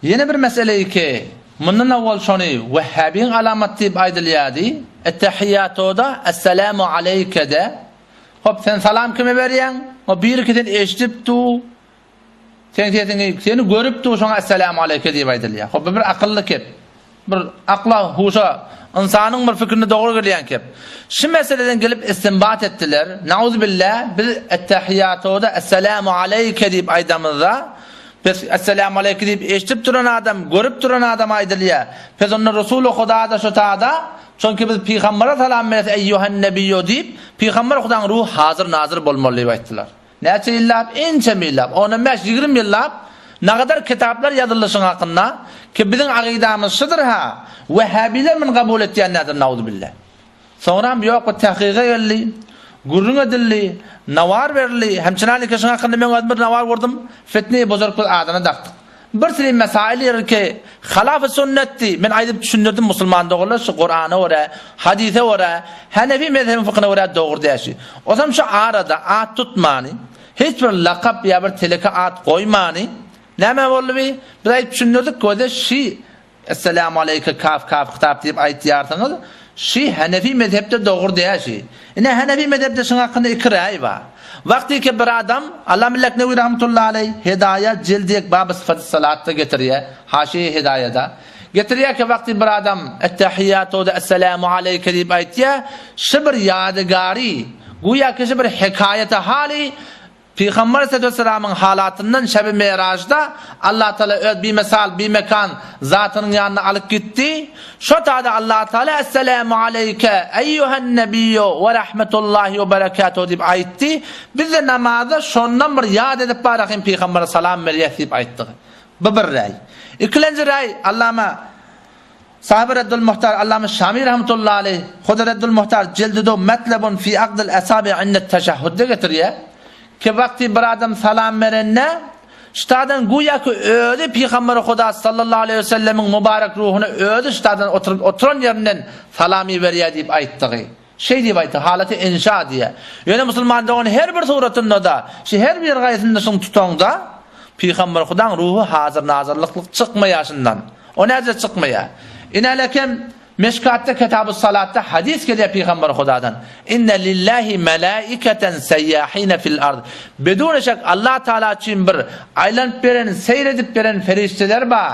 Yine bir mesele ki bundan avval şonu Vehhabin alamat dip aydılıyadi. Ettehiyyatoda Esselamu aleyke de. Hop sen salam kime veriyen? O bir ikiden eşitip tu. Seni görüp tu şuna Esselamu aleyke diye aydılıyor. Hop bir akıllı kep. Bir akla huşa insanın bir fikrini doğru geleyen kep. Şu meseleden gelip istinbat ettiler. Nauzubillah biz ettehiyyatoda Esselamu aleyke deyip aydamızda pes Esselamu aleyke deyip eşitip duran adam, görüp duran adam aydılıyor. Pes onun Resulü Huda'da şu ta'da çünkü biz Peygamber'e salam veririz eyyuhen nebiyyo deyip Peygamber Huda'nın ruhu hazır nazır bolmalı deyip ayttılar. Neçe illab? Ençe mi illab? 15-20 illab ne kadar kitaplar yazılışın hakkında ki bizim akidamız şudur ha Vehhabiler min kabul ettiyenlerdir nauzubillah. Sonra yok o tahkike geldi, gurrun edildi, navar verili, hemçinali kesin hakkında ben bir navar vurdum, fitneyi bozarıp adına daktık. Bir sürü mesail yer ki halaf-ı sünnetti, ben aydip düşündürdüm Müslüman doğrular, şu Kur'an'a vura, hadise vura, Hanefi mezhebin fıkhına vura doğru deyişi. O zaman şu arada at tutmani, hiçbir lakap ya bir teleka at koymani, ne oldu bir? Biz aydip düşündürdük ki o da şi, Esselamu aleyke kaf kitap deyip ayet yartınız, şi Hanefi mezhepte doğru deyişi. Yine Hanefi mezhepte şunun hakkında iki ra'y var. Vakti ki bir adam Allah millek nevi rahmetullahi aleyh hidayet cildiyek bab-ı sıfat-ı salatta getiriyor. Haşiye hidayete. Getiriyor ki vakti bir adam ettehiyyatoda Esselamu aleyke deyip ayetiye şu bir yadigarı güya ki şu bir hikayete hali Peygamber Aleyhisselam'ın halatından Şeb-i Mi'raj'da Allah Teala bir misal bir mekan zatının yanına alıp gitti. Şu ta'da Allah Teala Esselamu aleyke eyyuhen nebiyyo ve rahmetullahi ve berekatuhu deyip aytti. Biz de namazda şundan bir yad edip barakim Peygamber'e salam veriyet deyip ayttık. Bu bir rey. İkinci rey Allama Sahibi Reddül Muhtar Allama Şamil rahmetullahi aleyh Huda Reddül Muhtar cildidu metlebun fi akdil esabi innet teşehhüdde getiriyor. Ki vakti bir adam salam verenne ştadan güya ki öyle Peygamber Huda sallallahu aleyhi ve sellemin mübarek ruhunu öyle ştadan oturan yerinden salami veriyor deyip ayttığı. Şey deyip ayttığı haleti inşa diye. Yani Müslüman da onun her bir suratında da her bir gayetinde şunu tutanında Peygamber Huda'nın ruhu hazır nazırlıklık çıkmayasından. O nerede çıkmaya? İnelekem Meşkatte kitab-ı salatta hadis geliyor Peygamber Huda'dan. İnne lillahi melaiketen seyyahine fil ard. Bedun şek Allah Teala için bir aylanıp veren, seyredip veren ferişteler var.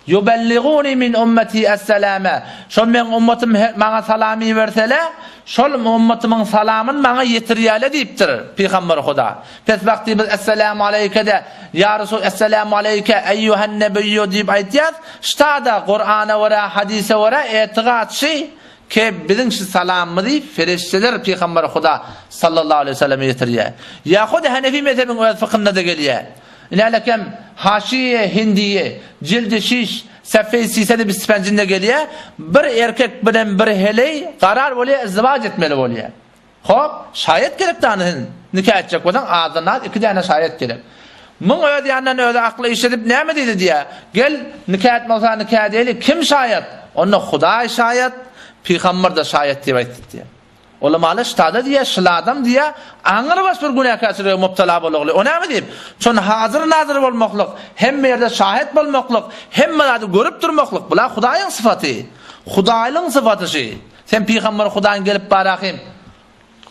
Yubelliguni min ummeti es-selame. Şol men ummetim bana salami versele, şol ummetimin salamın bana yetiriyale deyiptir Peygamber Huda. Pes vakti biz Esselamu aleyke de ya Resul Esselamu aleyke eyyuhen nebiyyo deyip aytiyaz. Ştada Kur'an'a vara, hadise vara etiqat şey ki bizim şu salamı deyip ferişteler Peygamber Huda sallallahu aleyhi ve sellem yetiriye. Yahud Hanefi mezhebin o fıkhında da geliyor. İnalekem haşiye hindiye cildi şiş sefeyi sisede bir spencinde geliyor. Bir erkek bilen bir heley karar oluyor izdivac etmeli oluyor. Hop şayet gerek tanın nikah edecek olan ağzından 2 tane şayet gerek. Mun öyle yandan öyle aklı işledip ne mi dedi diye. Gel nikah etme olsa nikah değil. Kim şayet? Onu Huda şayet Peygamber de şayet diye diye. Olamalı ştada diye şıladam diye anır baş bir günah kaçırıyor mubtala boluglu. O ne mi deyip? Çon hazır nazır bolmoqluk, hem yerde şahit bolmoqluk, hem de görüp durmoqluk. Bula Hudayın sıfatı. Hudayın sıfatı şey. Sen Peygamber Hudayın gelip barakim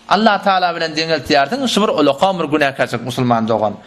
Allah Teala bilen dengel tiyardın, şu bir uluqam bir günah kaçırık Müslüman doğan.